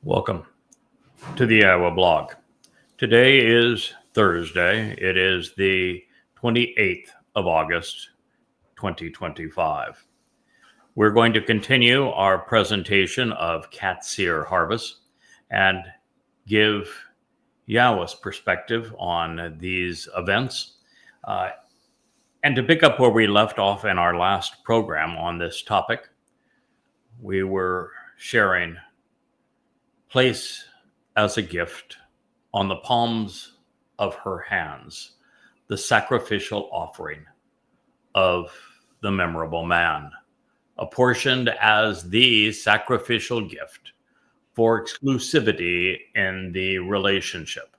Welcome to the YAHOWAH blog. Today is Thursday. It is the 28th of August, 2025. We're going to continue our presentation of Qatsyr harvest and give YAHOWAH's perspective on these events. And to pick up where we left off in our last program on this topic, we were sharing place as a gift on the palms of her hands, the sacrificial offering of the memorable man, apportioned as the sacrificial gift for exclusivity in the relationship.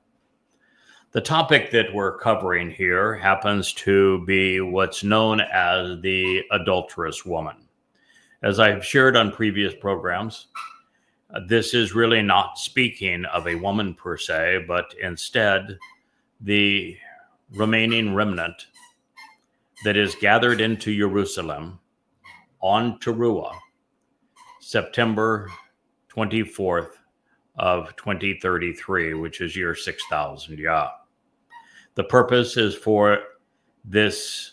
The topic that we're covering here happens to be what's known as the adulterous woman. As I've shared on previous programs, this is really not speaking of a woman per se, but instead the remaining remnant that is gathered into Jerusalem on Towrah, September 24th of 2033, which is year 6000 Yah. The purpose is for this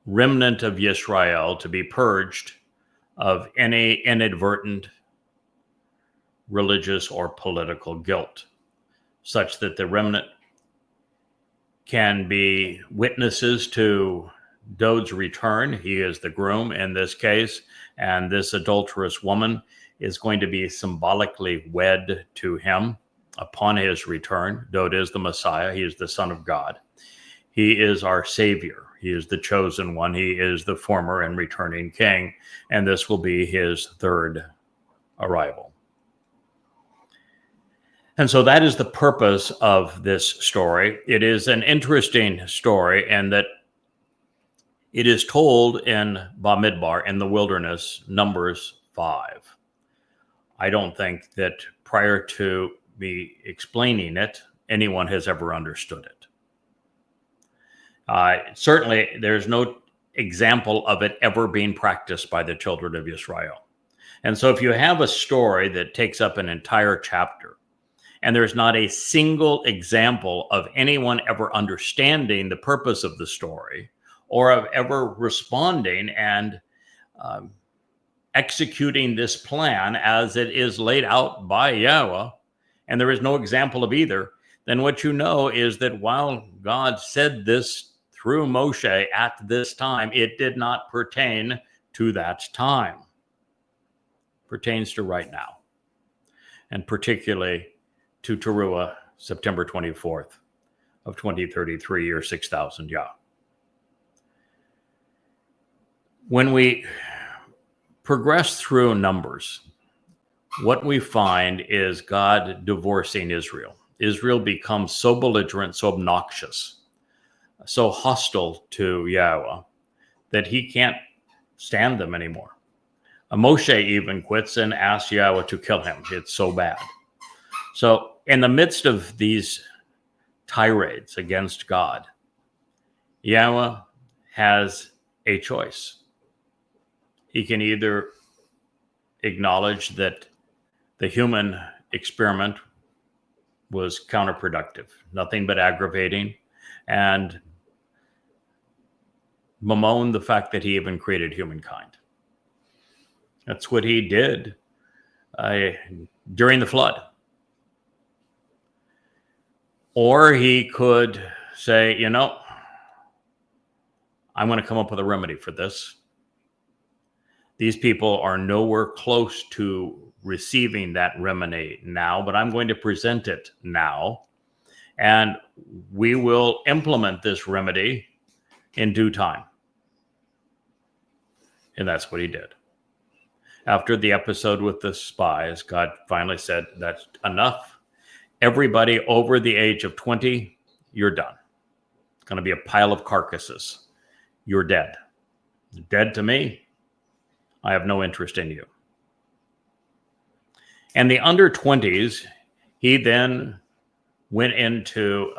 remnant of Yisrael to be purged of any inadvertent religious or political guilt, such that the remnant can be witnesses to Dod's return. He is the groom in this case, and this adulterous woman is going to be symbolically wed to him upon his return. Dod is the Messiah. He is the Son of God. He is our Savior. He is the chosen one. He is the former and returning king, and this will be his third arrival. And so that is the purpose of this story. It is an interesting story in that it is told in Bamidbar, in the wilderness, Numbers 5. I don't think that prior to me explaining it, anyone has ever understood it. Certainly, there's no example of it ever being practiced by the children of Israel. And so if you have a story that takes up an entire chapter, and there's not a single example of anyone ever understanding the purpose of the story, or of ever responding and executing this plan as it is laid out by YAHOWAH, and there is no example of either, then what you know is that while God said this through Moshe at this time, it did not pertain to that time. It pertains to right now, and particularly to Towrah, September 24th of 2033, year 6000 Yah. When we progress through Numbers, what we find is God divorcing Israel. Israel becomes so belligerent, so obnoxious, so hostile to YAHOWAH that he can't stand them anymore. Moshe even quits and asks YAHOWAH to kill him. It's so bad. So in the midst of these tirades against God, YAHOWAH has a choice. He can either acknowledge that the human experiment was counterproductive, nothing but aggravating, and bemoan the fact that he even created humankind. That's what he did during the flood. Or he could say, you know, I'm going to come up with a remedy for this. These people are nowhere close to receiving that remedy now, but I'm going to present it now. And we will implement this remedy in due time. And that's what he did. After the episode with the spies, God finally said, that's enough. Everybody over the age of 20, you're done. It's going to be a pile of carcasses. You're dead. Dead to me. I have no interest in you. And the under 20s, he then went into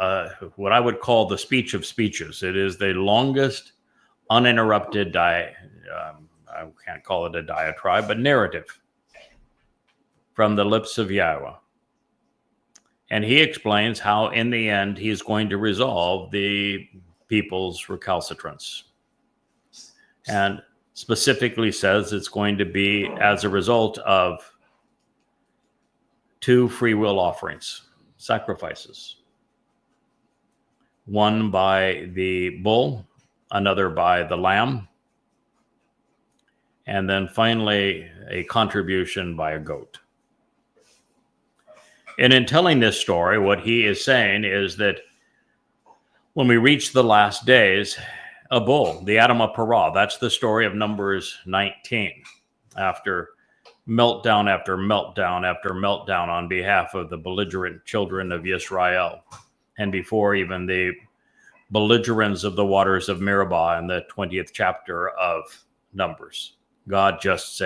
what I would call the speech of speeches. It is the longest uninterrupted I can't call it a diatribe, but narrative from the lips of Yahowah. And he explains how, in the end, he's going to resolve the people's recalcitrance. And specifically says it's going to be as a result of 2 free will offerings, sacrifices. One by the bull, another by the lamb, and then finally a contribution by a goat. And in telling this story, what he is saying is that when we reach the last days, a bull, the Yahowah, that's the story of Numbers 19, after meltdown after meltdown after meltdown on behalf of the belligerent children of Israel, and before even the belligerents of the waters of Meribah in the 20th chapter of Numbers. God just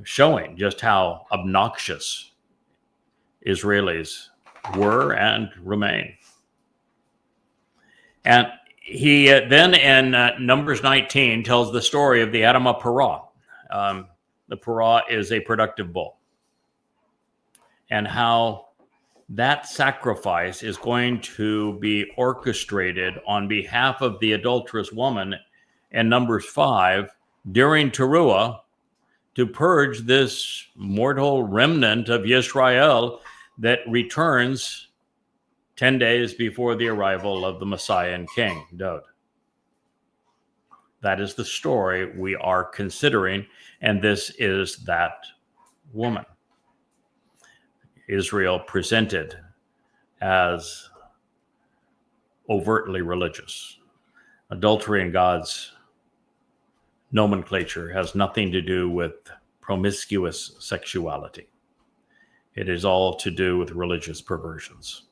showing just how obnoxious Israelis were and remain. And he then in Numbers 19 tells the story of the Yahowah. The parah is a productive bull, and how that sacrifice is going to be orchestrated on behalf of the adulterous woman in Numbers 5 during Towrah, to purge this mortal remnant of Israel that returns 10 days before the arrival of the Messiah and King, David. That is the story we are considering, and this is that woman. Israel presented as overtly religious. Adultery in God's nomenclature has nothing to do with promiscuous sexuality. It is all to do with religious perversions.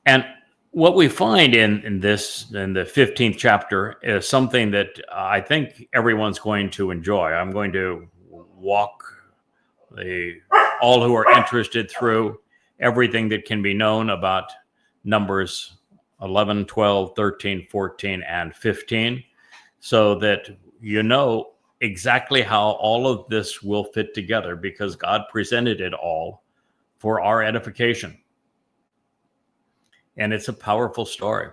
And what we find in the 15th chapter is something that I think everyone's going to enjoy. I'm going to walk all who are interested through everything that can be known about Numbers 11, 12, 13, 14, and 15, so that you know exactly how all of this will fit together, because God presented it all for our edification. And it's a powerful story.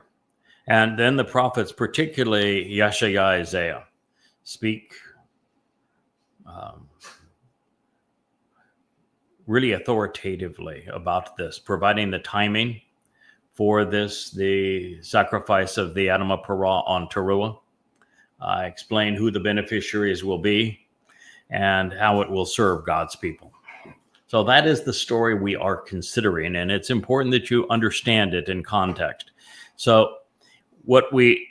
And then the prophets, particularly Yeshaya, Isaiah, speak really authoritatively about this, providing the timing for this, the sacrifice of the Yahowah on Towrah. Explain who the beneficiaries will be and how it will serve God's people. So that is the story we are considering, and it's important that you understand it in context. So what we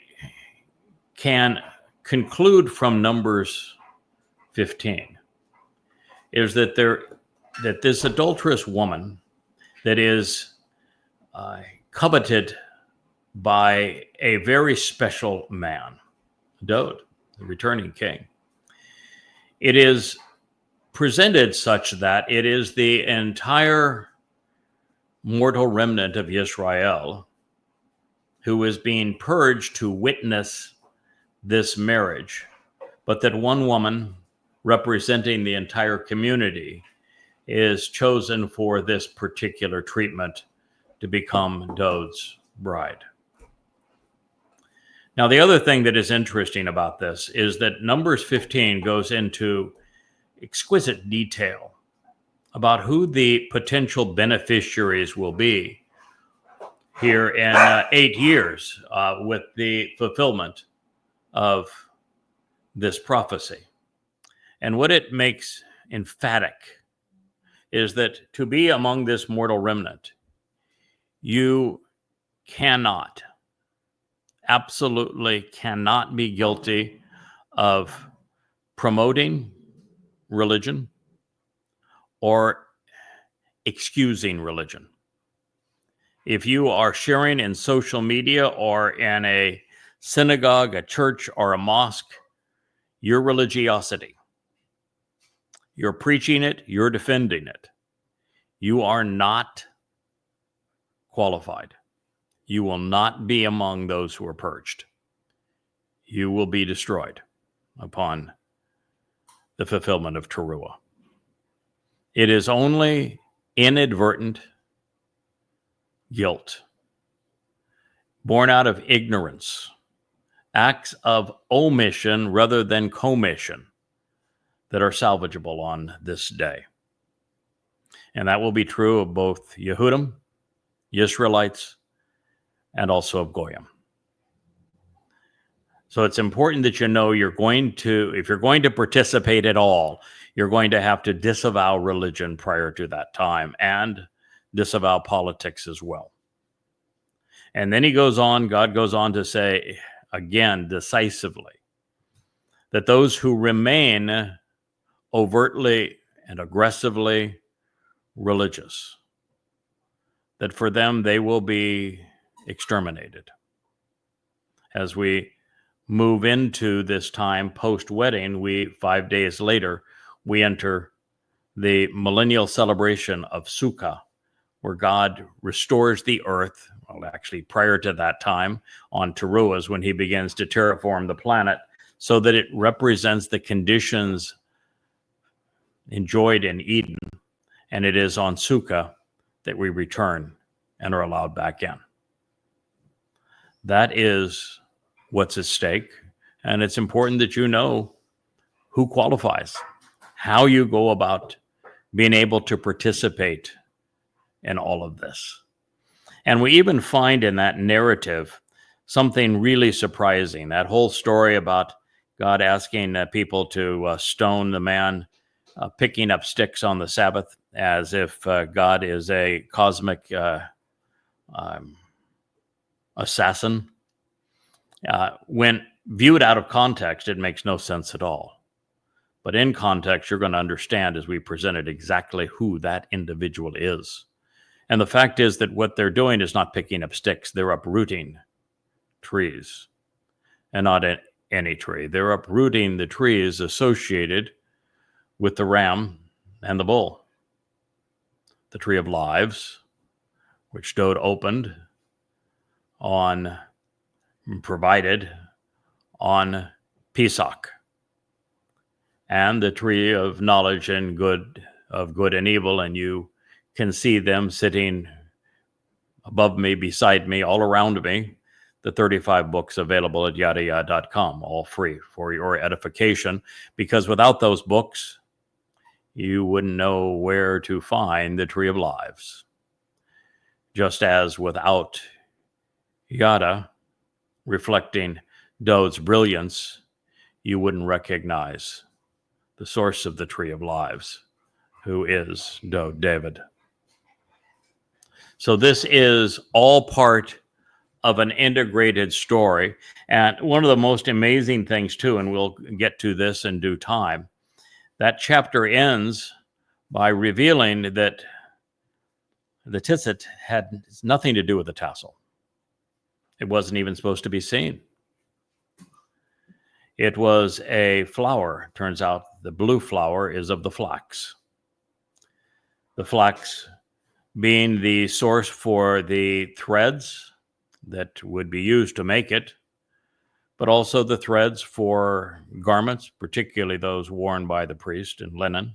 can conclude from Numbers 15 is that this adulterous woman that is coveted by a very special man, David, the returning king, it is presented such that it is the entire mortal remnant of Israel who is being purged to witness this marriage, but that one woman representing the entire community is chosen for this particular treatment to become David's bride. Now, the other thing that is interesting about this is that Numbers 15 goes into exquisite detail about who the potential beneficiaries will be here in 8 years with the fulfillment of this prophecy. And what it makes emphatic is that to be among this mortal remnant, you absolutely cannot be guilty of promoting religion or excusing religion. If you are sharing in social media or in a synagogue, a church, or a mosque, your religiosity, you're preaching it, you're defending it, you are not qualified. You will not be among those who are purged. You will be destroyed upon the fulfillment of Towrah. It is only inadvertent guilt, born out of ignorance, acts of omission rather than commission, that are salvageable on this day. And that will be true of both Yehudim, Israelites, and also of Goyim. So it's important that you know if you're going to participate at all, you're going to have to disavow religion prior to that time and disavow politics as well. And then God goes on to say, again, decisively, that those who remain overtly and aggressively religious, that for them they will be exterminated. As we move into this time post-wedding, 5 days later, we enter the millennial celebration of Sukkah, where God restores the earth. Well, actually, prior to that time, on Towrah is when he begins to terraform the planet so that it represents the conditions enjoyed in Eden. And it is on Sukkah that we return and are allowed back in. That is what's at stake. And it's important that you know who qualifies, how you go about being able to participate in all of this. And we even find in that narrative something really surprising. That whole story about God asking people to stone the man picking up sticks on the Sabbath, as if God is a cosmic assassin. When viewed out of context, it makes no sense at all. But in context, you're going to understand as we present it exactly who that individual is. And the fact is that what they're doing is not picking up sticks. They're uprooting trees, and not any tree. They're uprooting the trees associated with the ram and the bull. The tree of lives, which Dode provided on Pesach, and the tree of knowledge and of good and evil, and you can see them sitting above me, beside me, all around me, the 35 books available at YAHOWAH.com, all free for your edification, because without those books, you wouldn't know where to find the tree of lives. Just as without Yada reflecting Dode's brilliance, you wouldn't recognize the source of the tree of lives, who is Dode David. So this is all part of an integrated story. And one of the most amazing things too, and we'll get to this in due time, that chapter ends by revealing that the tzitzit had nothing to do with the tassel. It wasn't even supposed to be seen. It was a flower. Turns out the blue flower is of the flax. The flax being the source for the threads that would be used to make it, but also the threads for garments, particularly those worn by the priest in linen.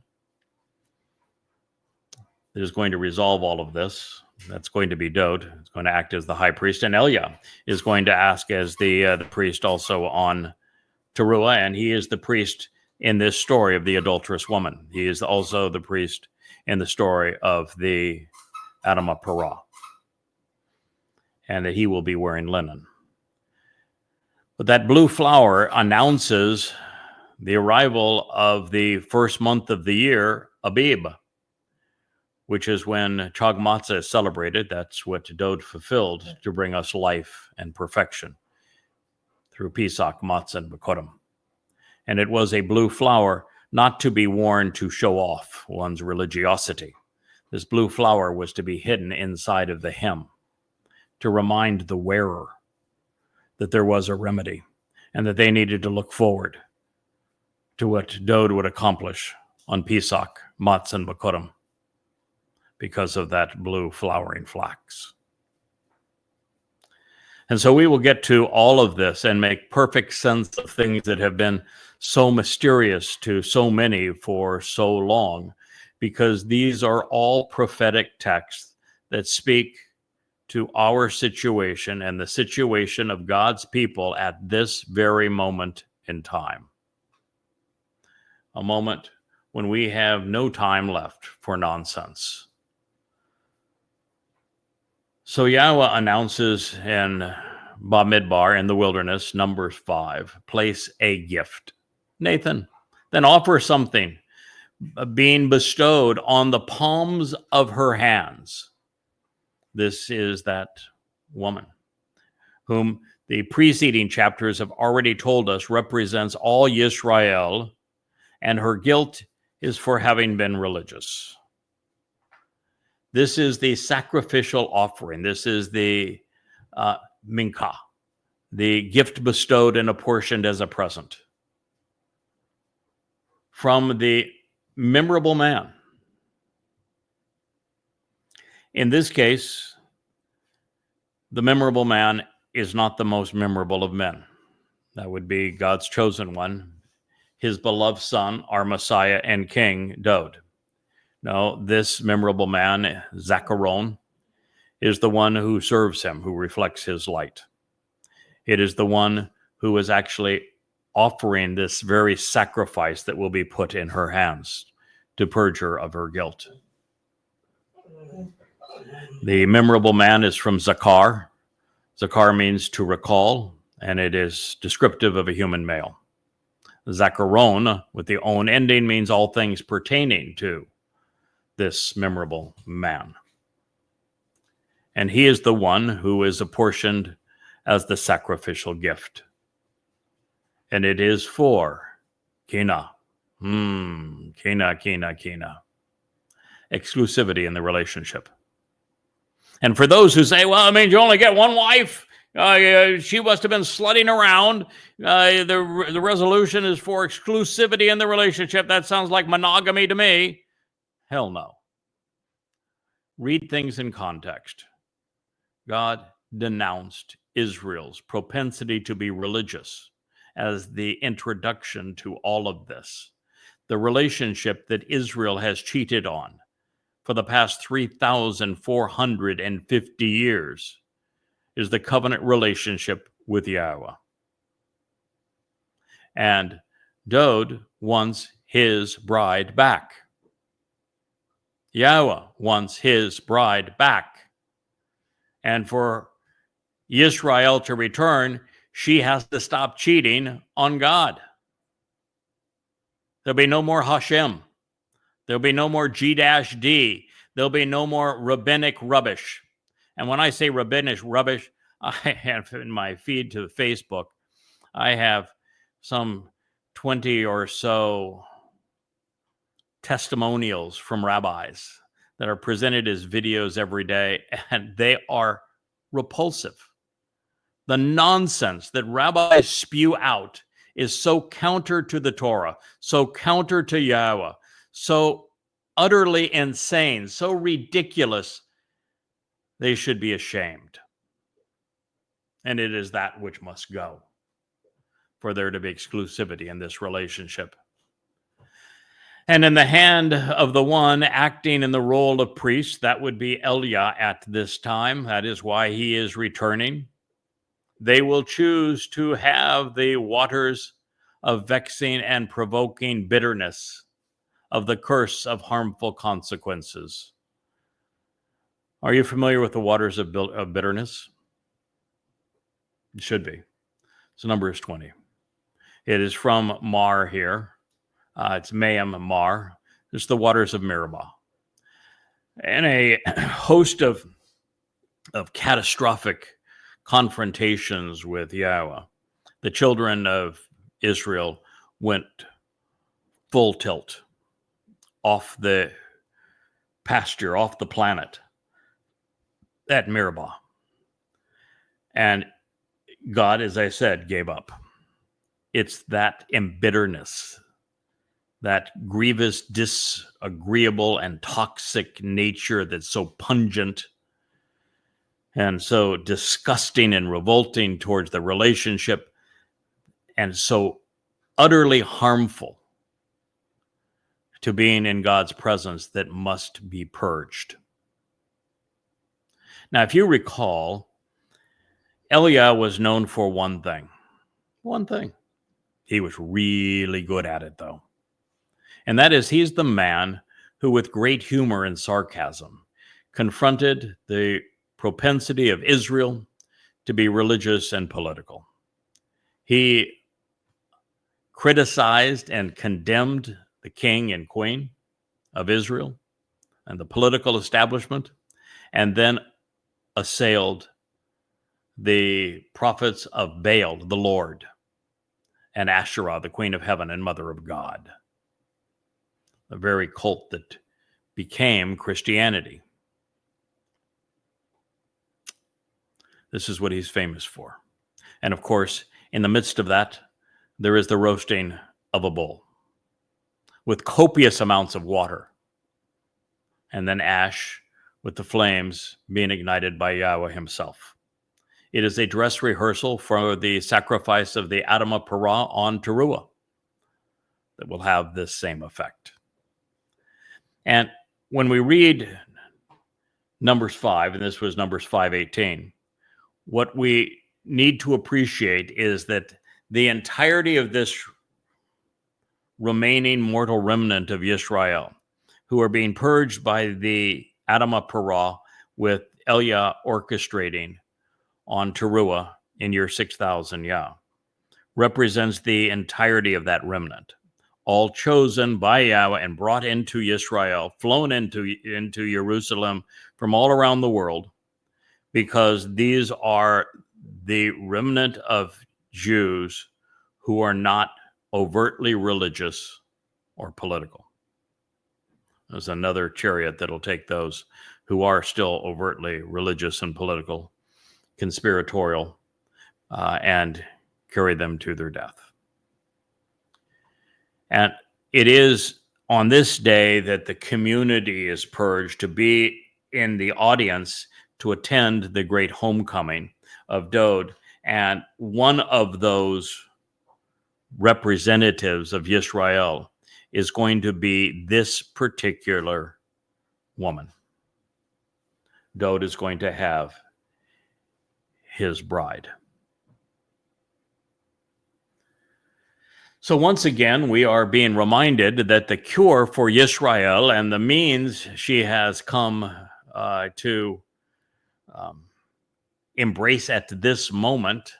It is going to resolve all of this. That's going to be Dode. It's going to act as the high priest, and Elia is going to act as the priest also on Towrah, and he is the priest in this story of the adulterous woman. He is also the priest in the story of the Adamah Parah, and that he will be wearing linen. But that blue flower announces the arrival of the first month of the year, Abib, which is when Chag Matzah is celebrated. That's what Dode fulfilled to bring us life and perfection through Pesach, Matzah, and Bekurim. And it was a blue flower not to be worn to show off one's religiosity. This blue flower was to be hidden inside of the hem to remind the wearer that there was a remedy and that they needed to look forward to what Dode would accomplish on Pesach, Matzah, and Bekurim because of that blue flowering flax. And so we will get to all of this and make perfect sense of things that have been so mysterious to so many for so long, because these are all prophetic texts that speak to our situation and the situation of God's people at this very moment in time. A moment when we have no time left for nonsense. So Yahweh announces in Bamidbar in the wilderness, Numbers 5, place a gift. Nathan, then offer something being bestowed on the palms of her hands. This is that woman whom the preceding chapters have already told us represents all Yisrael, and her guilt is for having been religious. This is the sacrificial offering. This is the mincha, the gift bestowed and apportioned as a present from the memorable man. In this case, the memorable man is not the most memorable of men. That would be God's chosen one, his beloved son, our Messiah and King, Dowd. No, this memorable man, Zacharon, is the one who serves him, who reflects his light. It is the one who is actually offering this very sacrifice that will be put in her hands to purge her of her guilt. The memorable man is from Zakar. Zakar means to recall, and it is descriptive of a human male. Zacharon, with the own ending, means all things pertaining to this memorable man. And he is the one who is apportioned as the sacrificial gift. And it is for Kina. Kina. Exclusivity in the relationship. And for those who say, well, it means you only get one wife. She must have been slutting around. The resolution is for exclusivity in the relationship. That sounds like monogamy to me. Hell no. Read things in context. God denounced Israel's propensity to be religious as the introduction to all of this. The relationship that Israel has cheated on for the past 3,450 years is the covenant relationship with Yahweh. And Dowd wants his bride back. Yahweh wants his bride back. And for Israel to return, she has to stop cheating on God. There'll be no more Hashem. There'll be no more G-D. There'll be no more rabbinic rubbish. And when I say rabbinic rubbish, I have in my feed to Facebook, I have some 20 or so testimonials from rabbis that are presented as videos every day, and they are repulsive. The nonsense that rabbis spew out is so counter to the Torah, so counter to Yahweh, so utterly insane, so ridiculous, they should be ashamed. And it is that which must go for there to be exclusivity in this relationship. And in the hand of the one acting in the role of priest, that would be Elia at this time. That is why he is returning. They will choose to have the waters of vexing and provoking bitterness, of the curse of harmful consequences. Are you familiar with the waters of bitterness? You should be. So Numbers 20. It is from Mar here. It's Mayim Mar. It's the waters of Meribah. And a host of catastrophic confrontations with Yahweh. The children of Israel went full tilt off the pasture, off the planet at Meribah. And God, as I said, gave up. It's that embitterness, that grievous, disagreeable, and toxic nature that's so pungent and so disgusting and revolting towards the relationship, and so utterly harmful to being in God's presence that must be purged. Now, if you recall, Eliah was known for one thing. One thing. He was really good at it, though. And that is, he's the man who, with great humor and sarcasm, confronted the propensity of Israel to be religious and political. He criticized and condemned the king and queen of Israel and the political establishment, and then assailed the prophets of Baal, the Lord, and Asherah, the queen of heaven and mother of God, a very cult that became Christianity. This is what he's famous for. And of course, in the midst of that, there is the roasting of a bull with copious amounts of water, and then ash with the flames being ignited by Yahweh himself. It is a dress rehearsal for the sacrifice of the Adamah Parah on Towrah that will have this same effect. And when we read Numbers 5, and this was Numbers 5:18, what we need to appreciate is that the entirety of this remaining mortal remnant of Yisrael, who are being purged by the Adamah Parah, with Eliah orchestrating on Towrah in year 6000 Yah, represents the entirety of that remnant, all chosen by Yahweh and brought into Yisrael, flown into Jerusalem from all around the world, because these are the remnant of Jews who are not overtly religious or political. There's another chariot that'll take those who are still overtly religious and political, conspiratorial, and carry them to their death. And it is on this day that the community is purged to be in the audience to attend the great homecoming of Dod. And one of those representatives of Yisrael is going to be this particular woman. Dod is going to have his bride. So once again, we are being reminded that the cure for Yisrael and the means she has come to embrace at this moment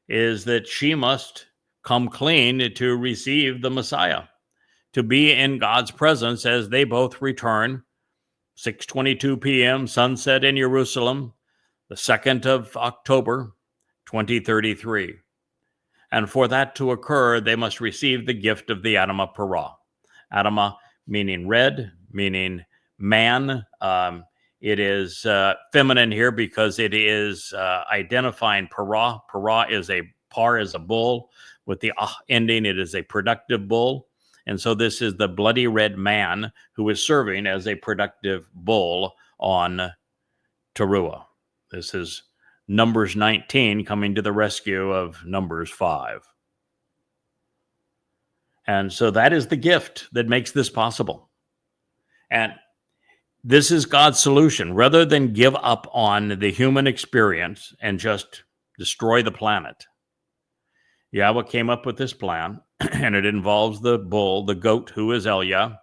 is that she must come clean to receive the Messiah, to be in God's presence as they both return. 6:22 p.m., sunset in Jerusalem, the 2nd of October, 2033. And for that to occur, they must receive the gift of the Adamah Parah. Adamah meaning red, meaning man. It is feminine here because it is identifying Parah. Parah is a bull. With the ending, it is a productive bull. And so this is the bloody red man who is serving as a productive bull on Towrah. This is Numbers 19 coming to the rescue of Numbers 5. And so that is the gift that makes this possible. And this is God's solution. Rather than give up on the human experience and just destroy the planet, Yahweh came up with this plan, and it involves the bull, the goat, who is Eliah,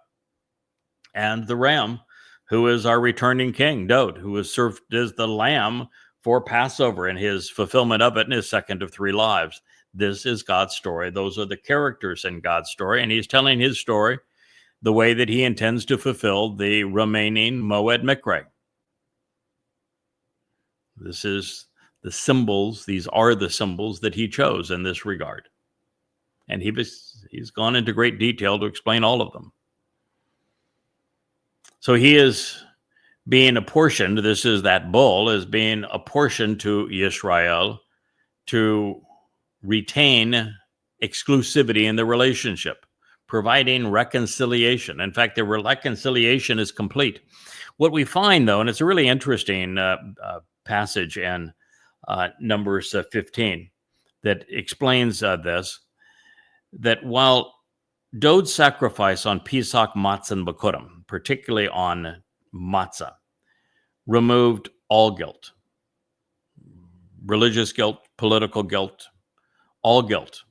and the ram, who is our returning king, Dod, who is served as the lamb for Passover and his fulfillment of it in his second of 3 lives. This is God's story. Those are the characters in God's story, and he's telling his story the way that he intends to fulfill the remaining Moed Mikre. This is the symbols, these are the symbols that he chose in this regard. And he's gone into great detail to explain all of them. So he is being apportioned, this is that bull, is being apportioned to Yisrael to retain exclusivity in the relationship, providing reconciliation. In fact, the reconciliation is complete. What we find, though, and it's a really interesting passage in Numbers 15 that explains this, that while Dod's sacrifice on Pesach, Matzah, and Bikurim, particularly on Matzah, removed all guilt, religious guilt, political guilt, all guilt.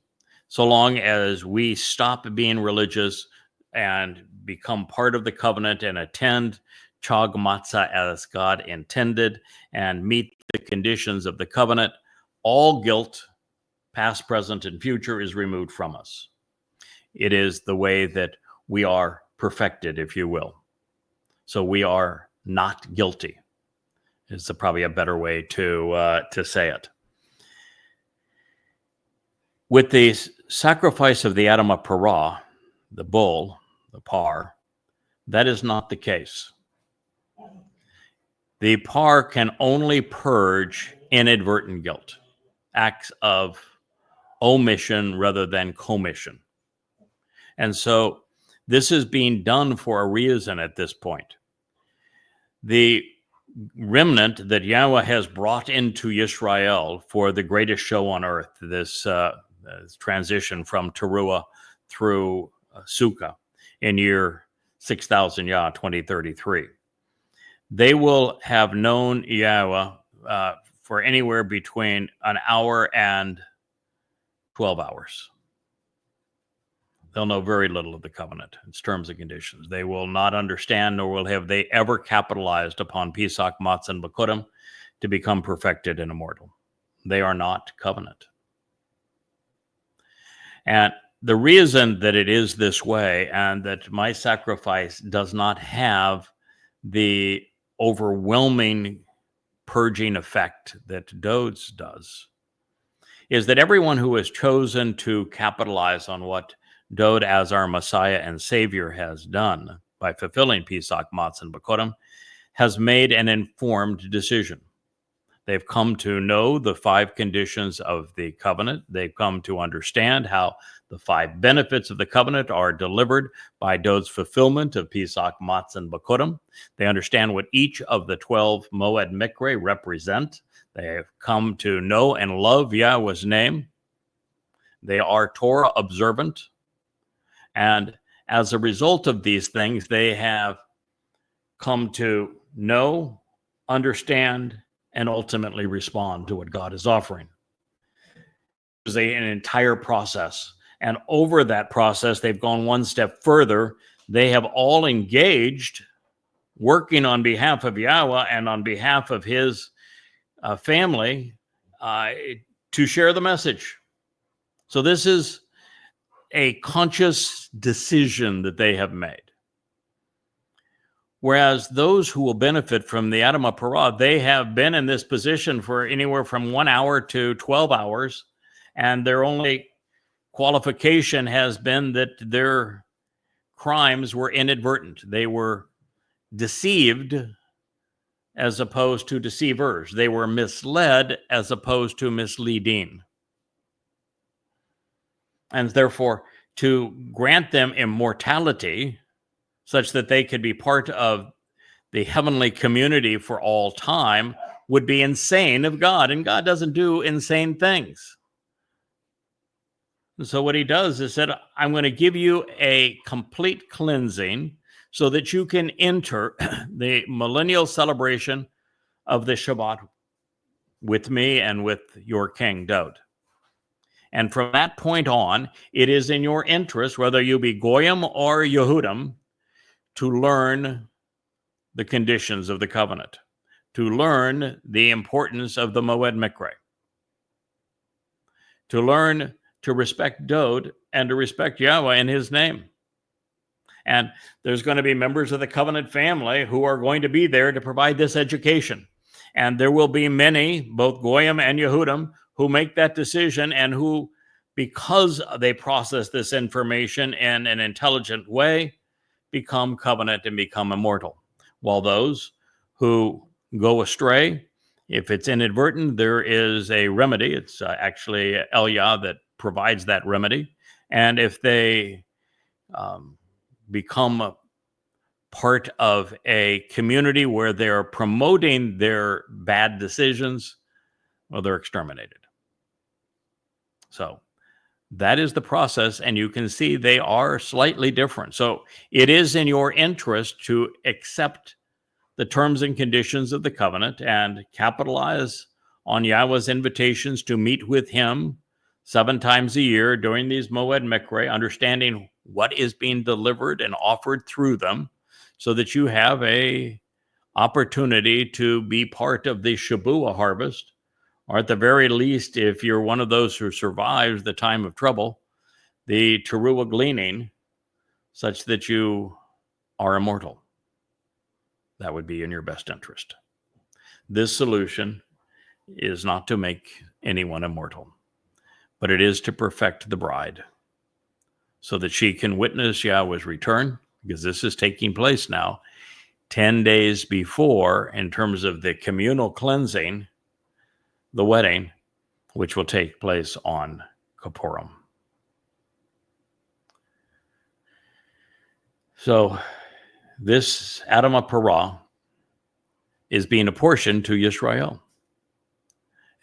So long as we stop being religious and become part of the covenant and attend Chag Matzah as God intended and meet the conditions of the covenant, all guilt, past, present, and future, is removed from us. It is the way that we are perfected, if you will. So we are not guilty. Is probably a better way to say it. With the sacrifice of the Adamah Parah, the bull, the par, that is not the case. The par can only purge inadvertent guilt, acts of omission rather than commission. And so this is being done for a reason at this point. The remnant that Yahweh has brought into Israel for the greatest show on earth, this transition from Teruah through Sukkah in year 6000 Yah 2033. They will have known Yahweh for anywhere between an hour and 12 hours. They'll know very little of the covenant, its terms and conditions. They will not understand, nor will have they ever capitalized upon Pesach, Matzah, and Bikurim to become perfected and immortal. They are not covenant. And the reason that it is this way, and that my sacrifice does not have the overwhelming purging effect that Dod's does, is that everyone who has chosen to capitalize on what Dod as our Messiah and Savior has done by fulfilling Pesach, Matzah, and Bikurim has made an informed decision. They've come to know the 5 conditions of the covenant. They've come to understand how the 5 benefits of the covenant are delivered by Dod's fulfillment of Pesach, Matzah, and Bikurim. They understand what each of the 12 Moed Mikre represent. They have come to know and love Yahweh's name. They are Torah observant. And as a result of these things, they have come to know, understand, and ultimately respond to what God is offering. It is an entire process. And over that process, they've gone one step further. They have all engaged, working on behalf of Yahweh and on behalf of his family to share the message. So this is a conscious decision that they have made. Whereas those who will benefit from the Adamah Parah, they have been in this position for anywhere from 1 hour to 12 hours, and their only qualification has been that their crimes were inadvertent. They were deceived as opposed to deceivers. They were misled as opposed to misleading. And therefore, to grant them immortality such that they could be part of the heavenly community for all time would be insane of God. And God doesn't do insane things. And so what he does is said, I'm going to give you a complete cleansing so that you can enter the millennial celebration of the Shabat with me and with your king, Dod. And from that point on, it is in your interest, whether you be Goyim or Yehudim, to learn the conditions of the covenant, to learn the importance of the Moed Mikre, to learn to respect Dod and to respect Yahweh in his name. And there's going to be members of the covenant family who are going to be there to provide this education. And there will be many, both Goyim and Yehudim, who make that decision and who, because they process this information in an intelligent way, become covenant and become immortal. While those who go astray, if it's inadvertent, there is a remedy. It's actually Elia that provides that remedy. And if they become part of a community where they're promoting their bad decisions, well, they're exterminated. So that is the process, and you can see they are slightly different. So it is in your interest to accept the terms and conditions of the covenant and capitalize on Yahweh's invitations to meet with him 7 times a year during these Moed Mikre, understanding what is being delivered and offered through them, so that you have a opportunity to be part of the Shabuah harvest, or at the very least, if you're one of those who survives the time of trouble, the Teruah gleaning, such that you are immortal. That would be in your best interest. This solution is not to make anyone immortal, but it is to perfect the bride so that she can witness Yahweh's return, because this is taking place now 10 days before, in terms of the communal cleansing, the wedding, which will take place on Kippurim. So this Adamah Parah is being apportioned to Yisrael.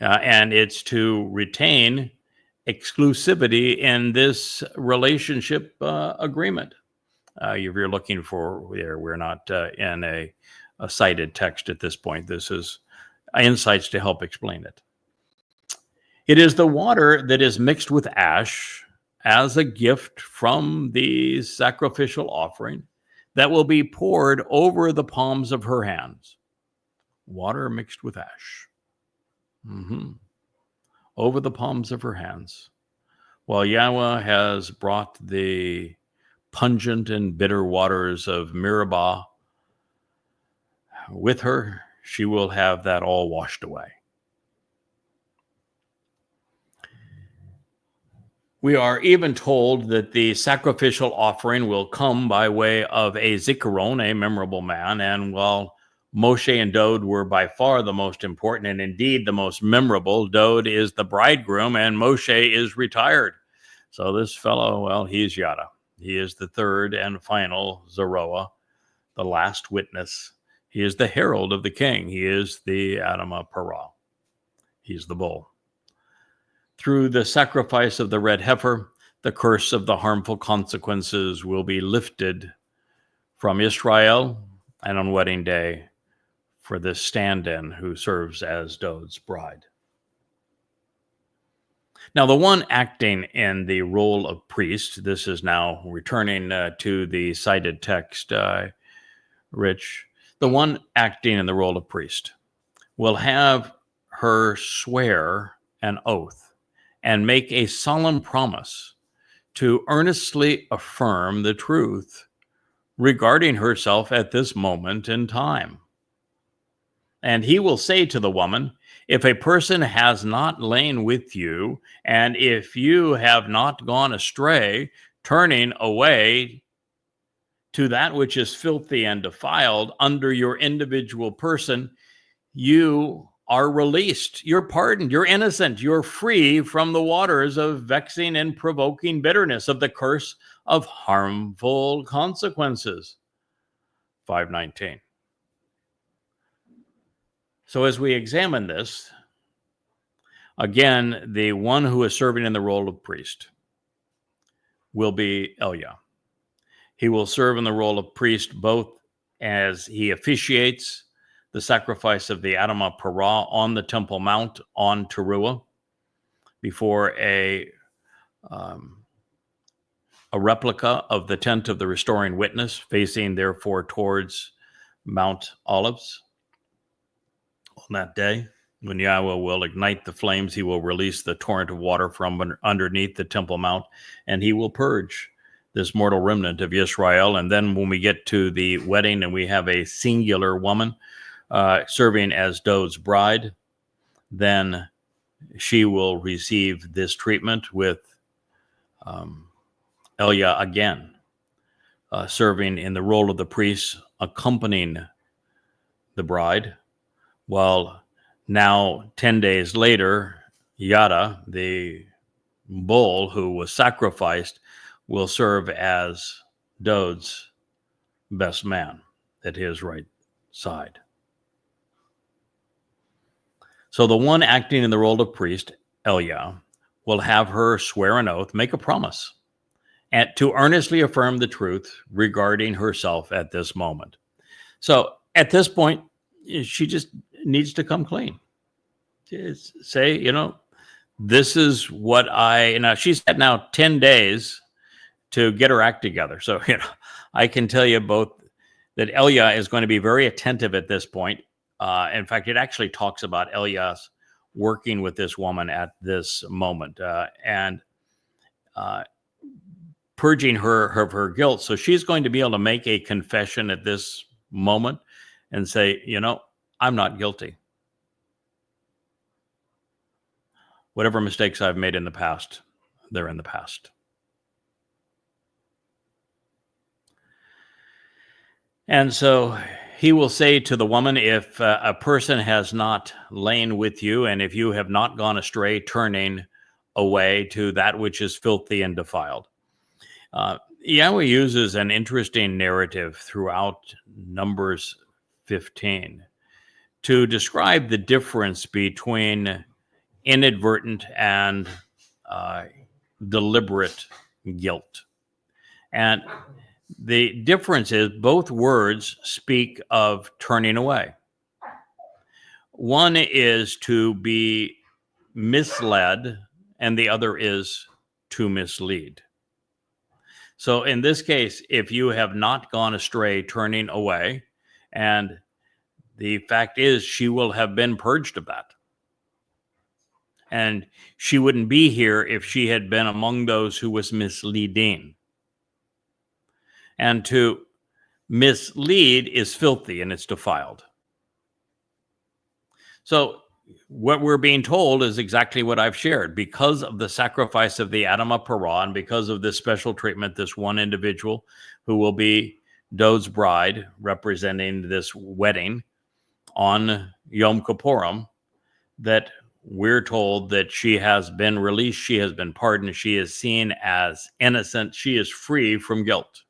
And it's to retain exclusivity in this relationship agreement. If you're looking for, we're not in a cited text at this point. This is insights to help explain it. It is the water that is mixed with ash as a gift from the sacrificial offering that will be poured over the palms of her hands. Water mixed with ash. Over the palms of her hands. While Yahweh has brought the pungent and bitter waters of Meribah with her, she will have that all washed away. We are even told that the sacrificial offering will come by way of a zikaron, a memorable man. And while Moshe and Dod were by far the most important and indeed the most memorable, Dod is the bridegroom and Moshe is retired. So this fellow, well, he's Yada. He is the third and final Zeroah, the last witness. He is the herald of the king. He is the Adamah Parah. He's the bull. Through the sacrifice of the red heifer, the curse of the harmful consequences will be lifted from Israel, and on wedding day for this stand-in who serves as Dod's bride. Now, the one acting in the role of priest, this is now returning to the cited text, Rich, the one acting in the role of priest will have her swear an oath and make a solemn promise to earnestly affirm the truth regarding herself at this moment in time. And he will say to the woman, if a person has not lain with you, and if you have not gone astray, turning away to that which is filthy and defiled under your individual person, you are released. You're pardoned. You're innocent. You're free from the waters of vexing and provoking bitterness, of the curse of harmful consequences. 5:19. So as we examine this, again, the one who is serving in the role of priest will be Elia. He will serve in the role of priest both as he officiates the sacrifice of the Adamah Parah on the Temple Mount on Teruah before a replica of the tent of the restoring witness, facing therefore towards Mount Olives. On that day, when Yahweh will ignite the flames, he will release the torrent of water from underneath the Temple Mount, and he will purge this mortal remnant of Israel. And then when we get to the wedding and we have a singular woman serving as Dod's bride, then she will receive this treatment with Elia again, serving in the role of the priest, accompanying the bride, while now 10 days later, Yada, the bull who was sacrificed, will serve as Dod's best man. at his right side. So the one acting in the role of priest, Elia, will have her swear an oath, make a promise, and to earnestly affirm the truth regarding herself at this moment. So at this point, she just needs to come clean. Just say, this is what she's had now 10 days to get her act together. So, I can tell you both that Elia is going to be very attentive at this point. In fact, it actually talks about Elias working with this woman at this moment and purging her of her guilt. So she's going to be able to make a confession at this moment and say, I'm not guilty. Whatever mistakes I've made in the past, they're in the past. And so he will say to the woman, if a person has not lain with you, and if you have not gone astray, turning away to that which is filthy and defiled. Yahweh uses an interesting narrative throughout Numbers 15 to describe the difference between inadvertent and deliberate guilt. And the difference is both words speak of turning away. One is to be misled, and the other is to mislead. So in this case, if you have not gone astray, turning away, and the fact is she will have been purged of that. And she wouldn't be here if she had been among those who was misleading. And to mislead is filthy and it's defiled. So what we're being told is exactly what I've shared. Because of the sacrifice of the Adam of Parah, and because of this special treatment, this one individual who will be Dod's bride, representing this wedding on Yom Kippurim, that we're told that she has been released, she has been pardoned, she is seen as innocent, she is free from guilt.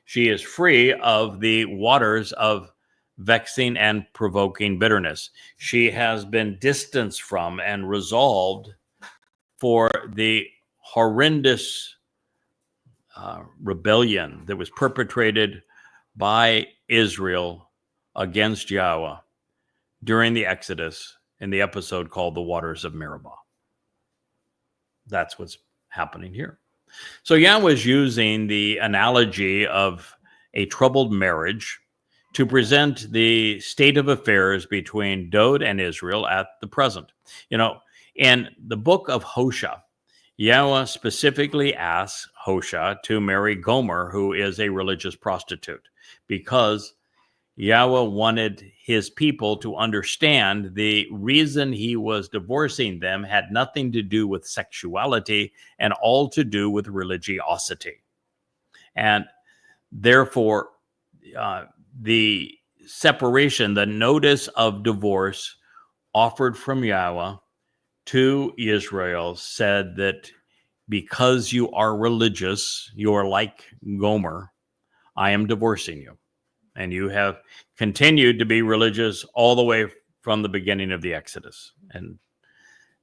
She is free of the waters of vexing and provoking bitterness. She has been distanced from and resolved for the horrendous rebellion that was perpetrated by Israel against Yahweh during the Exodus in the episode called The Waters of Meribah. That's what's happening here. So Yahweh is using the analogy of a troubled marriage to present the state of affairs between Dod and Israel at the present. In the book of Hosea, Yahweh specifically asks Hosea to marry Gomer, who is a religious prostitute, because Yahweh wanted his people to understand the reason he was divorcing them had nothing to do with sexuality and all to do with religiosity. And therefore, the separation, the notice of divorce offered from Yahweh to Israel said that because you are religious, you are like Gomer, I am divorcing you. And you have continued to be religious all the way from the beginning of the Exodus.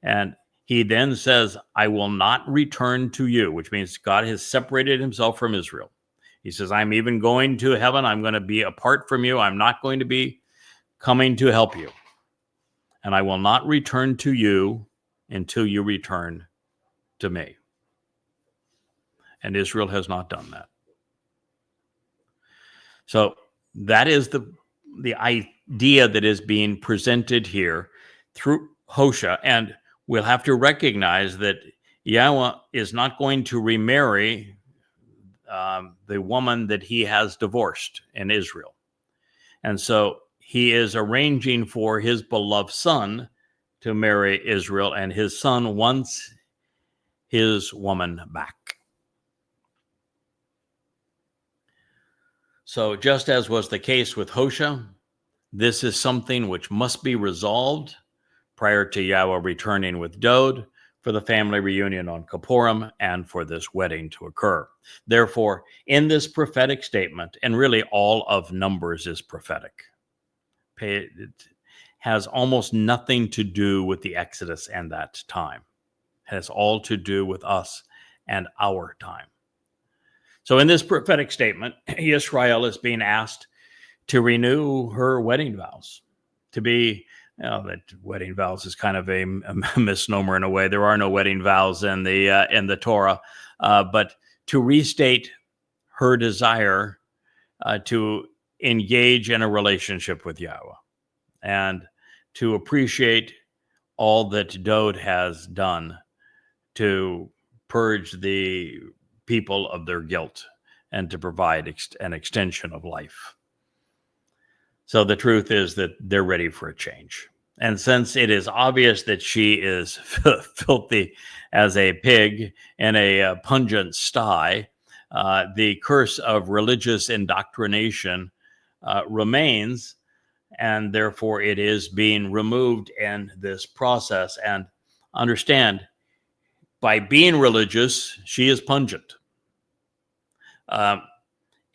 And he then says, I will not return to you, which means God has separated himself from Israel. He says, I'm even going to heaven. I'm going to be apart from you. I'm not going to be coming to help you. And I will not return to you until you return to me. And Israel has not done that. So that is the idea that is being presented here through Hosea. And we'll have to recognize that Yahweh is not going to remarry the woman that he has divorced in Israel. And so he is arranging for his beloved son to marry Israel, and his son wants his woman back. So just as was the case with Hosea, this is something which must be resolved prior to Yahweh returning with Dod, for the family reunion on Kippurim and for this wedding to occur. Therefore, in this prophetic statement, and really all of Numbers is prophetic, it has almost nothing to do with the Exodus and that time. It has all to do with us and our time. So in this prophetic statement, Israel is being asked to renew her wedding vows, to be, that wedding vows is kind of a misnomer in a way. There are no wedding vows in the Torah, but to restate her desire to engage in a relationship with Yahweh and to appreciate all that Dowd has done to purge the people of their guilt and to provide an extension of life. So the truth is that they're ready for a change. And since it is obvious that she is filthy as a pig in a pungent sty, the curse of religious indoctrination remains, and therefore it is being removed in this process. And understand, by being religious, she is pungent.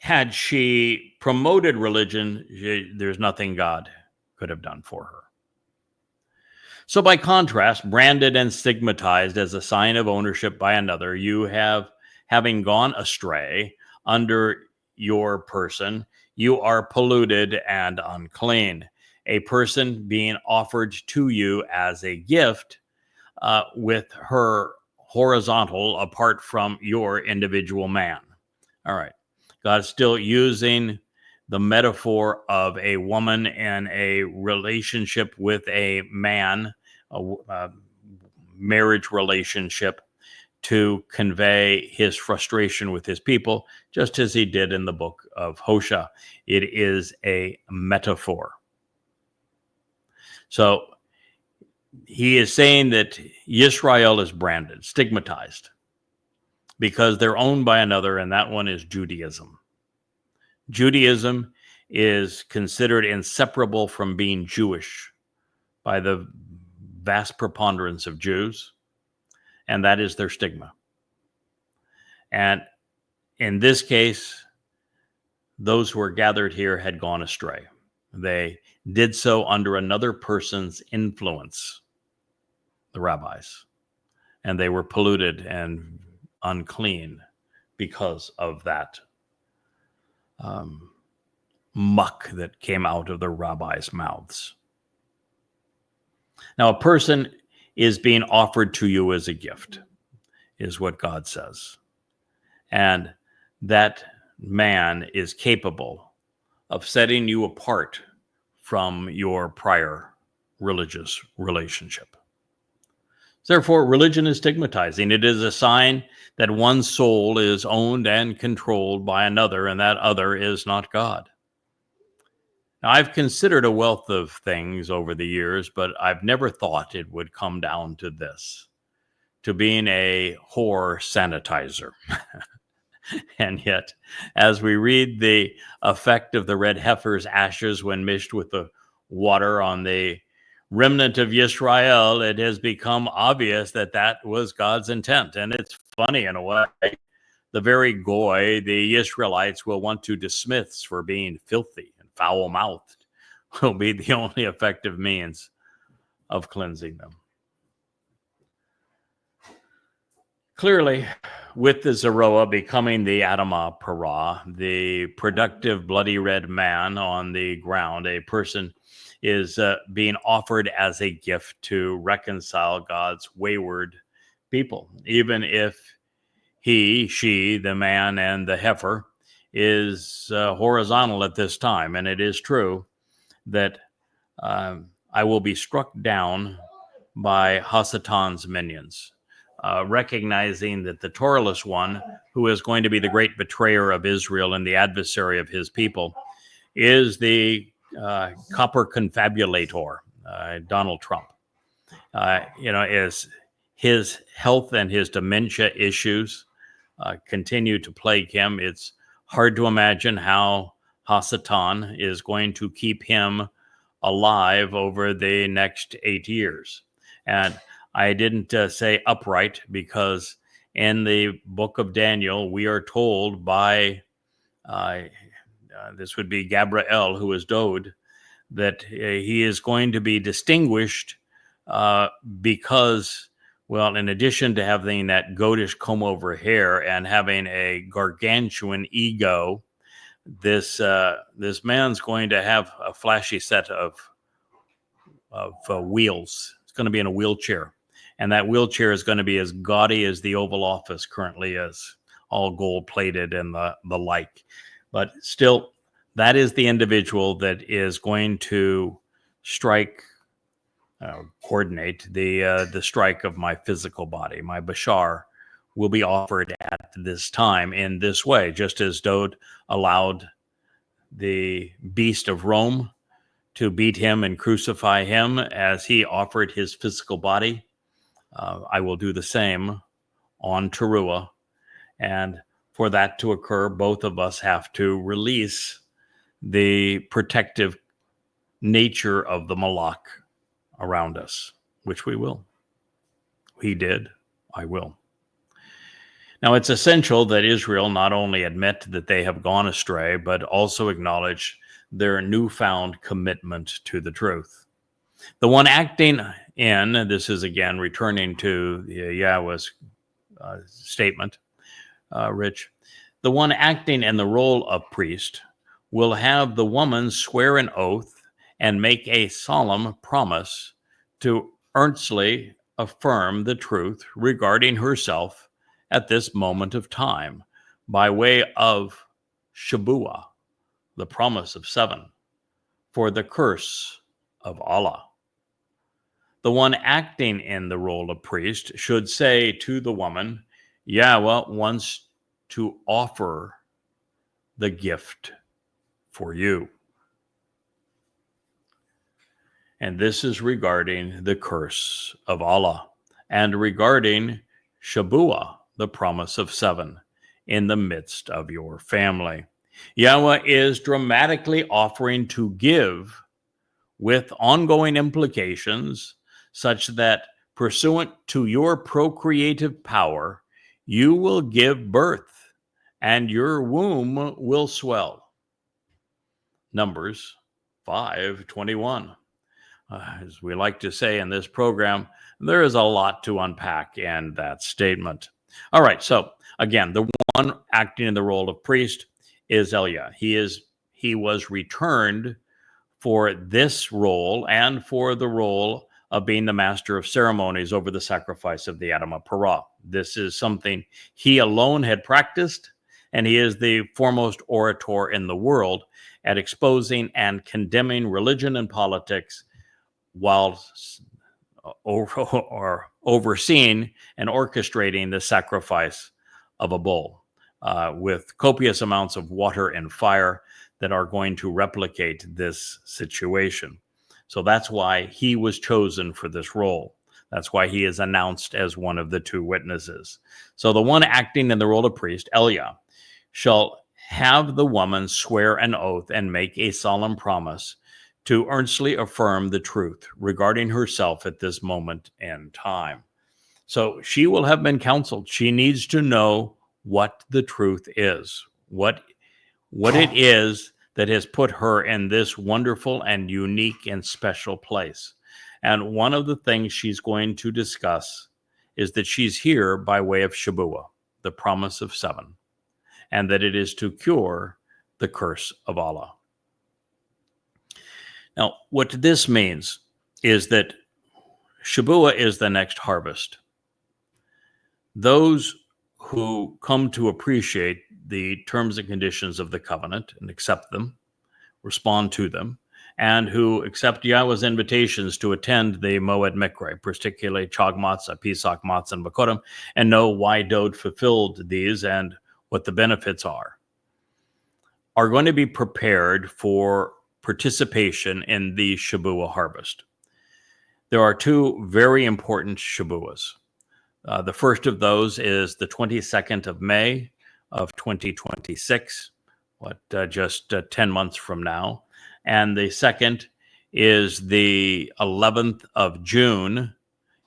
Had she promoted religion, there's nothing God could have done for her. So by contrast, branded and stigmatized as a sign of ownership by another, you having gone astray under your person, you are polluted and unclean. A person being offered to you as a gift with her horizontal apart from your individual man. All right. God's still using the metaphor of a woman in a relationship with a man, a marriage relationship, to convey his frustration with his people, just as he did in the book of Hosea. It is a metaphor. So he is saying that Israel is branded, stigmatized, because they're owned by another, and that one is Judaism. Judaism is considered inseparable from being Jewish by the vast preponderance of Jews, and that is their stigma. And in this case, those who were gathered here had gone astray. They did so under another person's influence, the rabbis, and they were polluted and unclean because of that muck that came out of the rabbis' mouths. Now, a person is being offered to you as a gift, is what God says. And that man is capable of setting you apart from your prior religious relationship. Therefore, religion is stigmatizing. It is a sign that one soul is owned and controlled by another, and that other is not God. Now, I've considered a wealth of things over the years, but I've never thought it would come down to this, to being a whore sanitizer. And yet, as we read the effect of the red heifer's ashes when mixed with the water on the remnant of Yisrael, it has become obvious that that was God's intent. And it's funny in a way. The very goy, the Israelites, will want to dismiss for being filthy and foul-mouthed, will be the only effective means of cleansing them. Clearly, with the Zeroah becoming the Adamah Parah, the productive bloody red man on the ground, a person is being offered as a gift to reconcile God's wayward people, even if he, she, the man and the heifer, is horizontal at this time. And it is true that I will be struck down by Hasatan's minions. Recognizing that the Torahless one, who is going to be the great betrayer of Israel and the adversary of his people, is the copper confabulator, Donald Trump. As his health and his dementia issues continue to plague him, it's hard to imagine how Hasatan is going to keep him alive over the next 8 years. And I didn't say upright because in the book of Daniel, we are told by, this would be Gabriel, who is Dode, that he is going to be distinguished because, well, in addition to having that goatish comb-over hair and having a gargantuan ego, this man's going to have a flashy set of wheels. It's going to be in a wheelchair, and that wheelchair is going to be as gaudy as the Oval Office currently is, all gold-plated and the like. But still, that is the individual that is going to coordinate the strike of my physical body. My bashar will be offered at this time in this way, just as Dode allowed the beast of Rome to beat him and crucify him as he offered his physical body. I will do the same on Towrah. And for that to occur, both of us have to release the protective nature of the Malach around us, which we will. He did. I will. Now, it's essential that Israel not only admit that they have gone astray, but also acknowledge their newfound commitment to the truth. The one acting in, this is again returning to Yahowah's statement, Rich, the one acting in the role of priest will have the woman swear an oath and make a solemn promise to earnestly affirm the truth regarding herself at this moment of time by way of Shabuah, the promise of 7, for the curse of Allah. The one acting in the role of priest should say to the woman, Yahowah wants to offer the gift for you. And this is regarding the curse of Allah and regarding Shabuah, the promise of 7, in the midst of your family. Yahowah is dramatically offering to give with ongoing implications such that pursuant to your procreative power, you will give birth and your womb will swell. Numbers 5:21. As we like to say in this program, there is a lot to unpack in that statement. All right, so again, the one acting in the role of priest is Eliah. He was returned for this role and for the role of being the master of ceremonies over the sacrifice of the Adamah Parah. This is something he alone had practiced, and he is the foremost orator in the world at exposing and condemning religion and politics while overseeing and orchestrating the sacrifice of a bull with copious amounts of water and fire that are going to replicate this situation. So that's why he was chosen for this role. That's why he is announced as one of the 2 witnesses. So the one acting in the role of priest, Eliah, shall have the woman swear an oath and make a solemn promise to earnestly affirm the truth regarding herself at this moment in time. So she will have been counseled. She needs to know what the truth is, what it is that has put her in this wonderful and unique and special place. And one of the things she's going to discuss is that she's here by way of Shabuah, the promise of 7, and that it is to cure the curse of Allah. Now, what this means is that Shabuah is the next harvest. Those who come to appreciate the terms and conditions of the covenant and accept them, respond to them, and who accept Yahowah's invitations to attend the Moed Mikre, particularly Chag Matzah, Pesach Matzah, and Bakodim, and know why Dode fulfilled these and what the benefits are going to be prepared for participation in the Shabuah harvest. There are 2 very important Shabuahs. The first of those is the 22nd of May of 2026, just 10 months from now. And the second is the 11th of June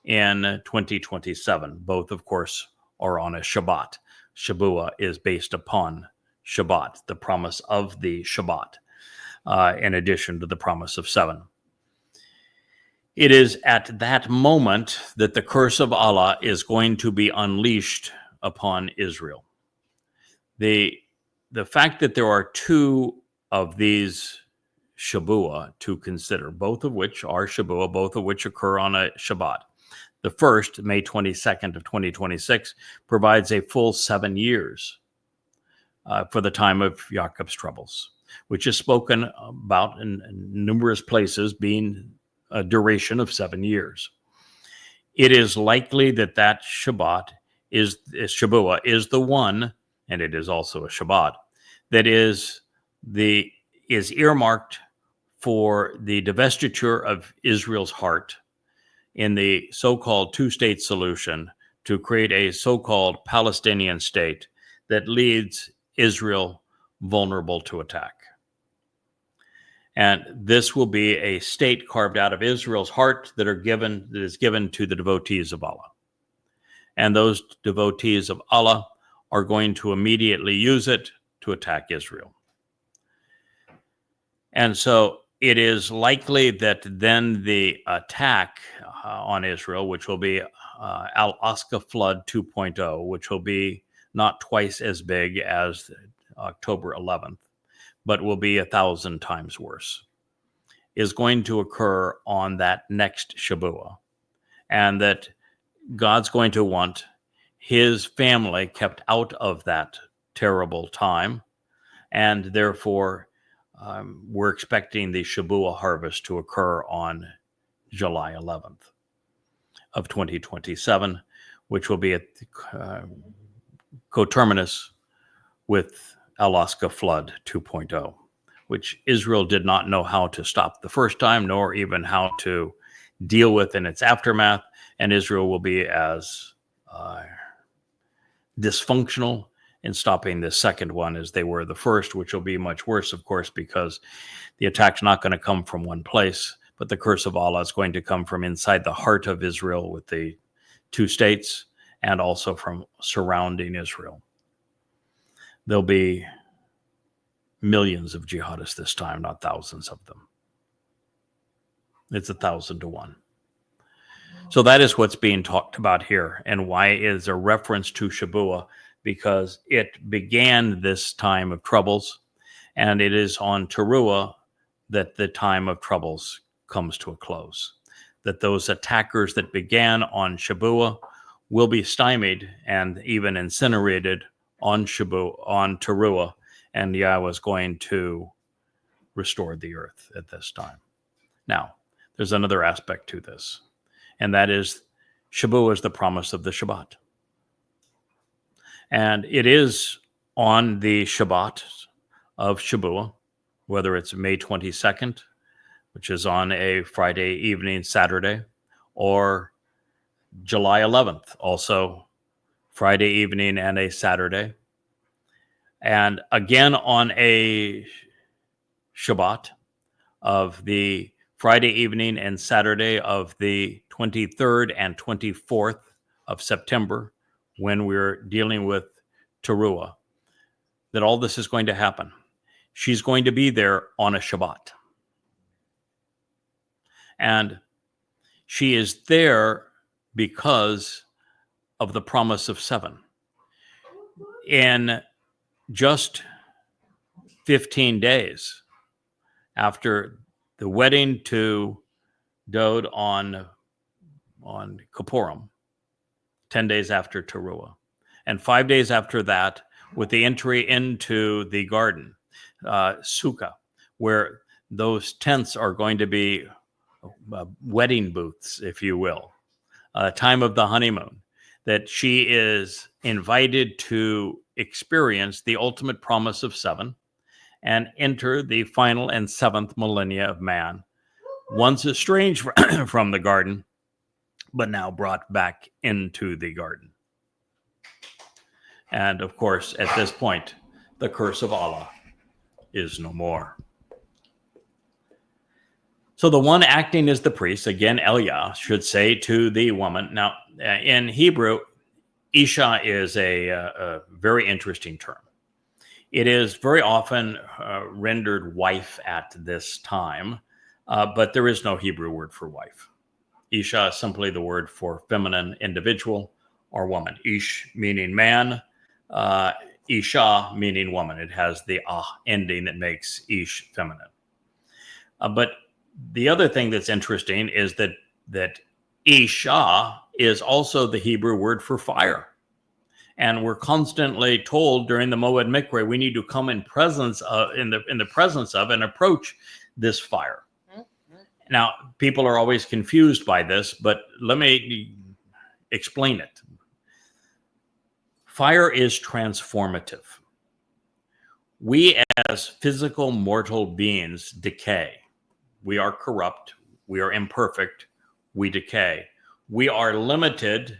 in 2027. Both, of course, are on a Shabbat. Shabuah is based upon Shabbat, the promise of the Shabbat, in addition to the promise of 7. It is at that moment that the curse of Allah is going to be unleashed upon Israel. The fact that there are 2 of these Shabuah to consider, both of which are Shabuah, both of which occur on a Shabbat. The first, May 22nd of 2026, provides a full 7 years for the time of Jacob's troubles, which is spoken about in numerous places being a duration of 7 years. It is likely that Shabuah is the one, and it is also a Shabbat, that is earmarked for the divestiture of Israel's heart in the so-called 2-state solution to create a so-called Palestinian state that leaves Israel vulnerable to attack. And this will be a state carved out of Israel's heart that is given to the devotees of Allah. And those devotees of Allah are going to immediately use it to attack Israel. And so it is likely that then the attack on Israel, which will be Al-Aqsa Flood 2.0, which will be not twice as big as October 11th, but will be 1,000 times worse, is going to occur on that next Shabuah. And that God's going to want his family kept out of that terrible time. And therefore, we're expecting the Shabuah harvest to occur on July 11th of 2027, which will be at coterminous with Al-Aqsa Flood 2.0, which Israel did not know how to stop the first time, nor even how to deal with in its aftermath. And Israel will be as dysfunctional in stopping the second one as they were the first, which will be much worse, of course, because the attack's not going to come from one place, but the curse of Allah is going to come from inside the heart of Israel with the 2 states and also from surrounding Israel. There'll be millions of jihadists this time, not thousands of them. It's 1,000 to 1. So that is what's being talked about here, and why it is a reference to Shabuah, because it began this time of troubles, and it is on Towrah that the time of troubles comes to a close. That those attackers that began on Shabuah will be stymied and even incinerated on Towrah, and Yahweh is going to restore the earth at this time. Now, there's another aspect to this, and that is Shabuah is the promise of the Shabbat. And it is on the Shabbat of Shabuah, whether it's May 22nd, which is on a Friday evening, Saturday, or July 11th, also Friday evening and a Saturday. And again on a Shabbat of the Friday evening and Saturday of the 23rd and 24th of September, when we're dealing with Towrah, that all this is going to happen. She's going to be there on a Shabbat. And she is there because of the promise of 7. In just 15 days after the wedding to Dode on Kippurim, 10 days after Towrah, and 5 days after that, with the entry into the garden, Sukkah, where those tents are going to be wedding booths, if you will, time of the honeymoon, that she is invited to experience the ultimate promise of 7 and enter the final and 7th millennia of man, once estranged from the garden, but now brought back into the garden. And of course, at this point, the curse of Allah is no more. So the one acting as the priest, again, Eliah, should say to the woman. Now, in Hebrew, Isha is a very interesting term. It is very often rendered wife at this time, but there is no Hebrew word for wife. Isha is simply the word for feminine individual or woman. Ish meaning man, Isha meaning woman. It has the ending that makes Ish feminine. But the other thing that's interesting is that Isha is also the Hebrew word for fire. And we're constantly told during the Moed Mikre, we need to come in presence of, in the presence of, and approach this fire. Now, people are always confused by this, but let me explain it. Fire is transformative. We as physical mortal beings decay. We are corrupt. We are imperfect. We decay. We are limited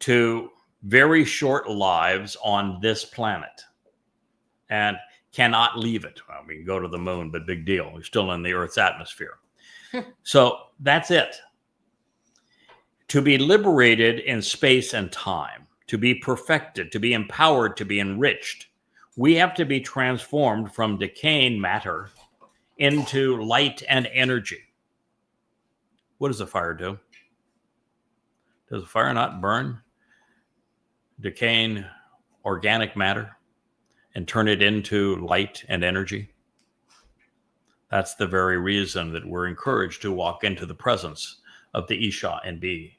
to very short lives on this planet and cannot leave it. Well, we can go to the moon, but big deal. We're still in the Earth's atmosphere. So that's it. To be liberated in space and time, to be perfected, to be empowered, to be enriched, we have to be transformed from decaying matter into light and energy. What does a fire do? Does a fire not burn decaying organic matter and turn it into light and energy? That's the very reason that we're encouraged to walk into the presence of the Isha and be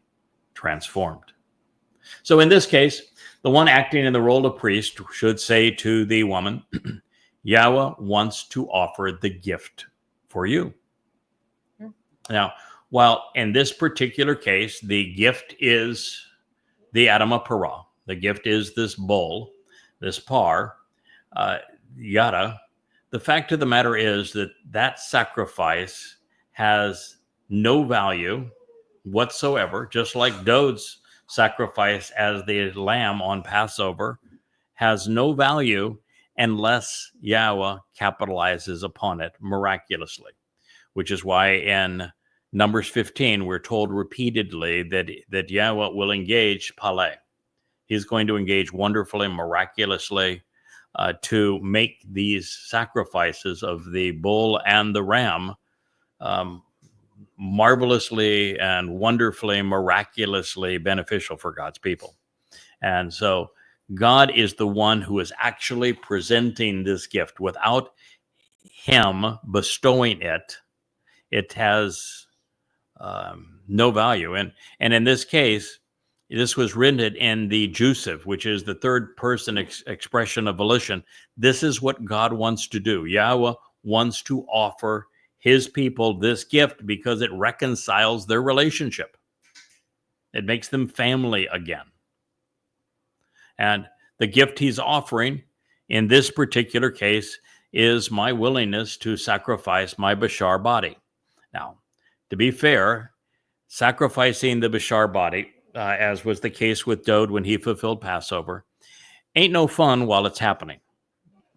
transformed. So in this case, the one acting in the role of priest should say to the woman, Yahweh wants to offer the gift for you. Now, while in this particular case, the gift is the Adamah Parah, the gift is this bull, this par, Yada, the fact of the matter is that that sacrifice has no value whatsoever, just like Dod's sacrifice as the lamb on Passover has no value unless Yahweh capitalizes upon it miraculously, which is why in Numbers 15, we're told repeatedly that Yahweh will engage Paleh. He's going to engage wonderfully, miraculously to make these sacrifices of the bull and the ram marvelously and wonderfully, miraculously beneficial for God's people. And so God is the one who is actually presenting this gift. Without him bestowing it, it has no value. And in this case, this was written in the Jusiv, which is the third person expression of volition. This is what God wants to do. Yahweh wants to offer his people this gift because it reconciles their relationship. It makes them family again. And the gift he's offering in this particular case is my willingness to sacrifice my Bashar body. Now, to be fair, sacrificing the Bashar body, as was the case with Dod when he fulfilled Passover, ain't no fun while it's happening.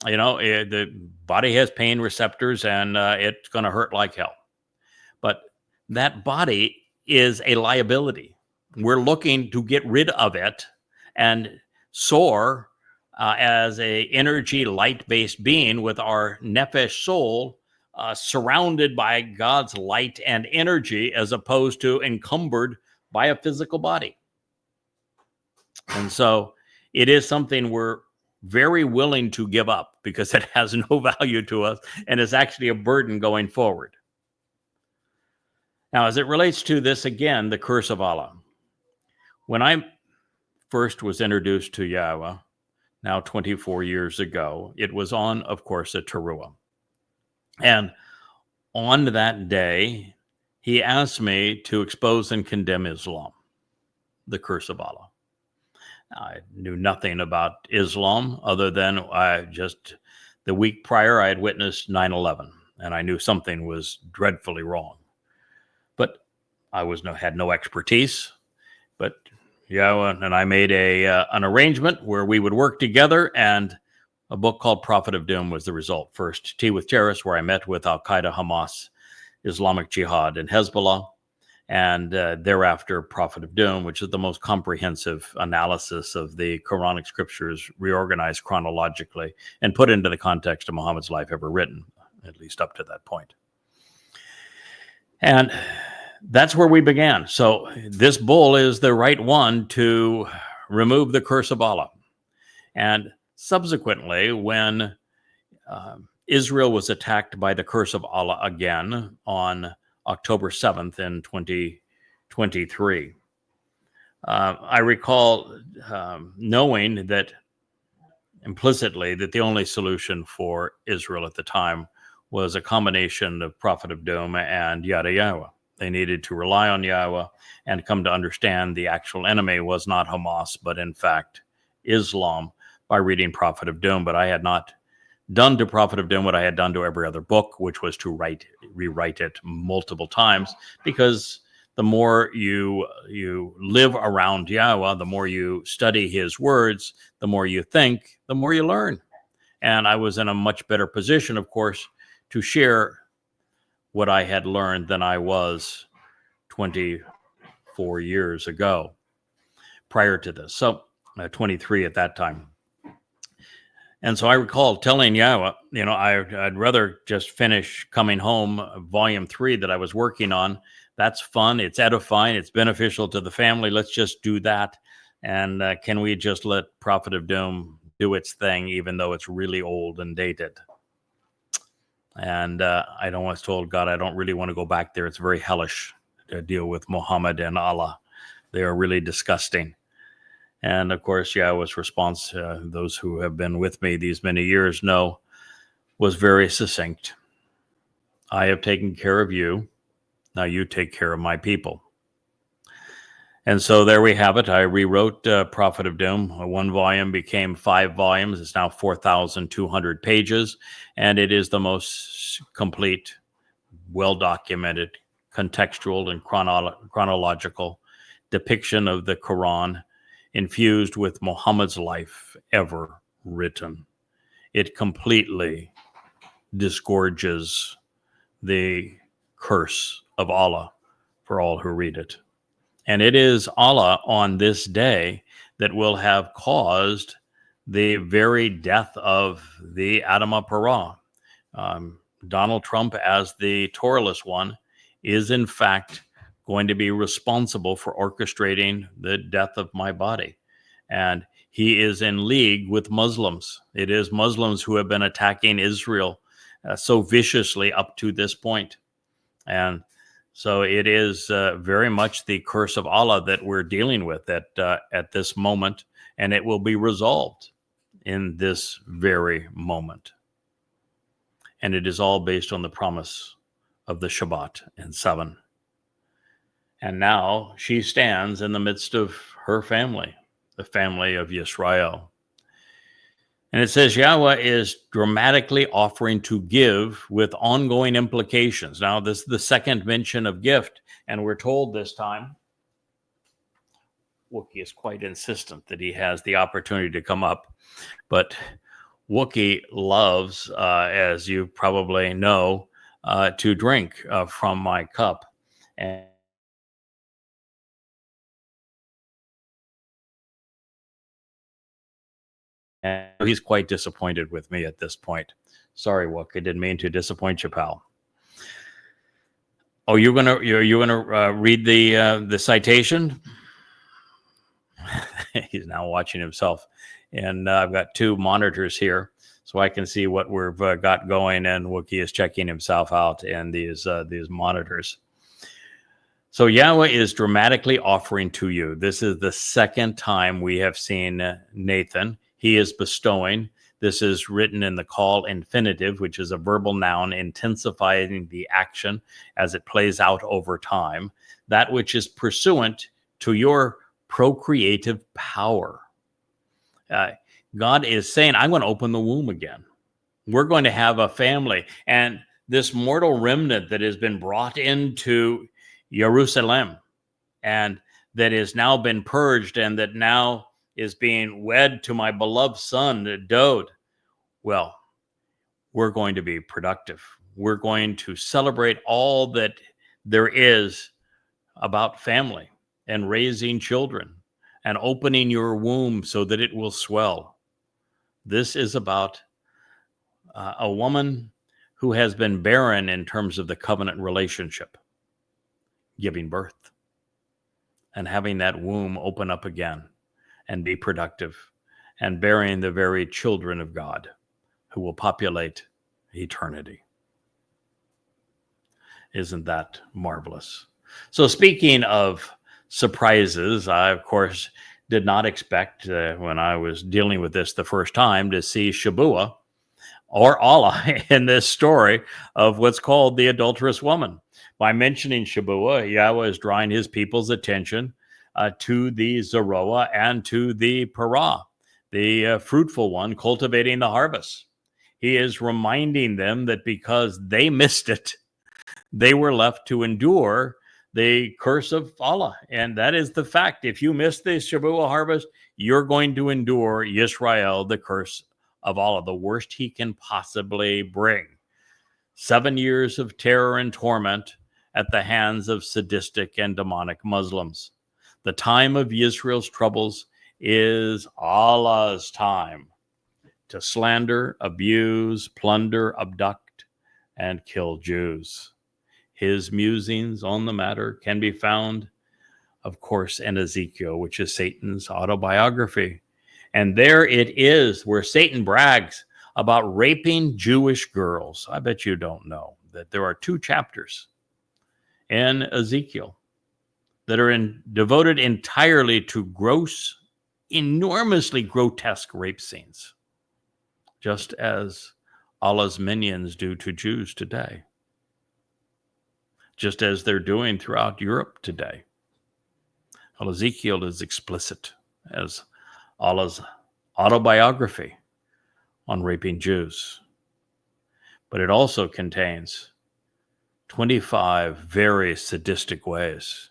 You know, the body has pain receptors and it's going to hurt like hell. But that body is a liability. We're looking to get rid of it and soar as a energy light-based being with our nephesh soul surrounded by God's light and energy as opposed to encumbered by a physical body. And so it is something we're very willing to give up because it has no value to us and is actually a burden going forward. Now, as it relates to this, again, the curse of Allah. When I first was introduced to Yahweh, now 24 years ago, it was on, of course, a Towrah. And on that day, he asked me to expose and condemn Islam, the curse of Allah. I knew nothing about Islam other than the week prior, I had witnessed 9/11, and I knew something was dreadfully wrong. But I had no expertise. But Yahweh and I made an arrangement where we would work together, and a book called Prophet of Doom was the result. First, Tea with Terrorists, where I met with Al-Qaeda, Hamas, Islamic Jihad and Hezbollah, and thereafter Prophet of Doom, which is the most comprehensive analysis of the Quranic scriptures reorganized chronologically and put into the context of Muhammad's life ever written, at least up to that point. And that's where we began. So this bull is the right one to remove the curse of Allah. And subsequently, when Israel was attacked by the curse of Allah again on October 7th in 2023, I recall knowing that implicitly that the only solution for Israel at the time was a combination of Prophet of Doom and Yada Yahowah. They needed to rely on Yahowah and come to understand the actual enemy was not Hamas, but in fact Islam, by reading Prophet of Doom. But I had not done to Prophet of Doom what I had done to every other book, which was to rewrite it multiple times, because the more you live around Yahowah, the more you study his words, the more you think, the more you learn. And I was in a much better position, of course, to share what I had learned than I was 24 years ago prior to this. So 23 at that time. And so I recall telling Yahowah, I'd rather just finish Coming Home, Volume 3 that I was working on. That's fun. It's edifying. It's beneficial to the family. Let's just do that. And can we just let Prophet of Doom do its thing, even though it's really old and dated? And I always told God, I don't really want to go back there. It's very hellish to deal with Muhammad and Allah. They are really disgusting. And of course, Yahowah's response, those who have been with me these many years know, was very succinct. I have taken care of you. Now you take care of my people. And so there we have it. I rewrote Prophet of Doom. One volume became 5 volumes. It's now 4,200 pages. And it is the most complete, well-documented, contextual and chronological depiction of the Quran infused with Muhammad's life ever written. It completely disgorges the curse of Allah for all who read it. And it is Allah on this day that will have caused the very death of the Adama Parah. Donald Trump, as the Torahless one, is in fact going to be responsible for orchestrating the death of my body. And he is in league with Muslims. It is Muslims who have been attacking Israel so viciously up to this point. And so it is very much the curse of Allah that we're dealing with at this moment, and it will be resolved in this very moment. And it is all based on the promise of the Shabat in 7. And now she stands in the midst of her family, the family of Yisrael. And it says Yahowah is dramatically offering to give with ongoing implications. Now, this is the second mention of gift, and we're told this time, Wookie is quite insistent that he has the opportunity to come up. But Wookie loves, as you probably know, to drink from my cup. And he's quite disappointed with me at this point. Sorry, Wook, I didn't mean to disappoint you, pal. Oh, you're gonna read the citation? He's now watching himself, and I've got 2 monitors here, so I can see what we've got going, and Wookie is checking himself out in these monitors. So Yahowah is dramatically offering to you. This is the second time we have seen Nathan. He is bestowing. This is written in the call infinitive, which is a verbal noun intensifying the action as it plays out over time. That which is pursuant to your procreative power. God is saying, I'm going to open the womb again. We're going to have a family. And this mortal remnant that has been brought into Jerusalem and that has now been purged and that now is being wed to my beloved son, Dode. Well, we're going to be productive. we're going to celebrate all that there is about family and raising children and opening your womb so that it will swell. This is about a woman who has been barren in terms of the covenant relationship, giving birth and having that womb open up again and be productive and bearing the very children of God who will populate eternity. Isn't that marvelous? So speaking of surprises, I, of course, did not expect when I was dealing with this the first time to see Shabuah or Allah in this story of what's called the adulterous woman. By mentioning Shabuah, Yahweh is drawing his people's attention to the Zeroah and to the Parah, the fruitful one cultivating the harvest. He is reminding them that because they missed it, they were left to endure the curse of Allah. And that is the fact. If you miss the Shabuah harvest, you're going to endure Yisrael, the curse of Allah, the worst he can possibly bring. 7 years of terror and torment at the hands of sadistic and demonic Muslims. The time of Israel's troubles is Allah's time to slander, abuse, plunder, abduct, and kill Jews. His musings on the matter can be found, of course, in Ezekiel, which is Satan's autobiography. And there it is where Satan brags about raping Jewish girls. I bet you don't know that there are 2 chapters in Ezekiel that are devoted entirely to gross, enormously grotesque rape scenes, just as Allah's minions do to Jews today, just as they're doing throughout Europe today. Well, Ezekiel is explicit as Allah's autobiography on raping Jews. But it also contains 25 very sadistic ways,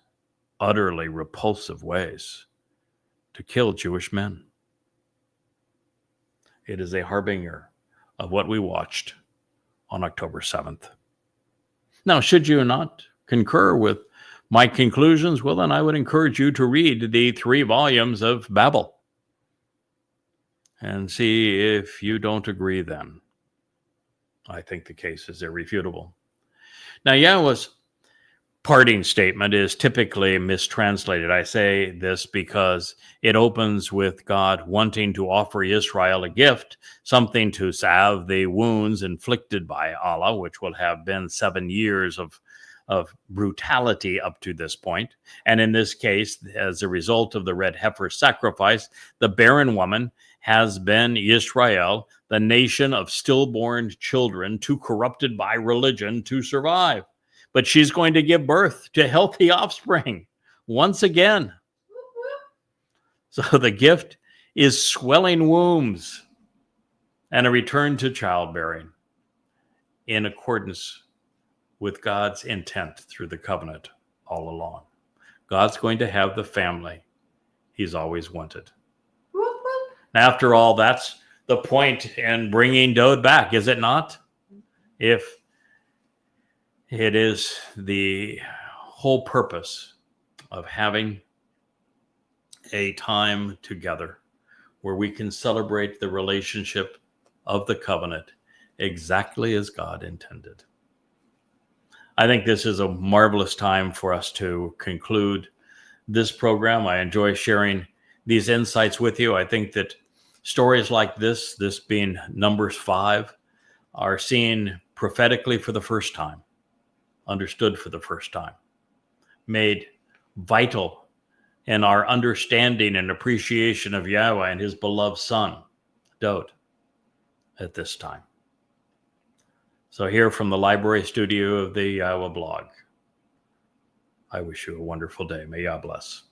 utterly repulsive ways to kill Jewish men. It is a harbinger of what we watched on October 7th. Now, should you not concur with my conclusions, well, then I would encourage you to read the 3 volumes of Babel and see if you don't agree then. I think the case is irrefutable. Now, Yahweh's parting statement is typically mistranslated. I say this because it opens with God wanting to offer Israel a gift, something to salve the wounds inflicted by Allah, which will have been 7 years of brutality up to this point. And in this case, as a result of the red heifer sacrifice, the barren woman has been Israel, the nation of stillborn children, too corrupted by religion to survive. But she's going to give birth to healthy offspring once again. So the gift is swelling wombs and a return to childbearing in accordance with God's intent through the covenant all along. God's going to have the family he's always wanted. After all, that's the point in bringing Dode back, is it not? If it is the whole purpose of having a time together where we can celebrate the relationship of the covenant exactly as God intended. I think this is a marvelous time for us to conclude this program. I enjoy sharing these insights with you. I think that stories like this being Numbers 5, are seen prophetically for the first time, understood for the first time, made vital in our understanding and appreciation of Yahweh and his beloved son, Dode, at this time. So here from the library studio of the YAHOWAH blog, I wish you a wonderful day. May Yah bless.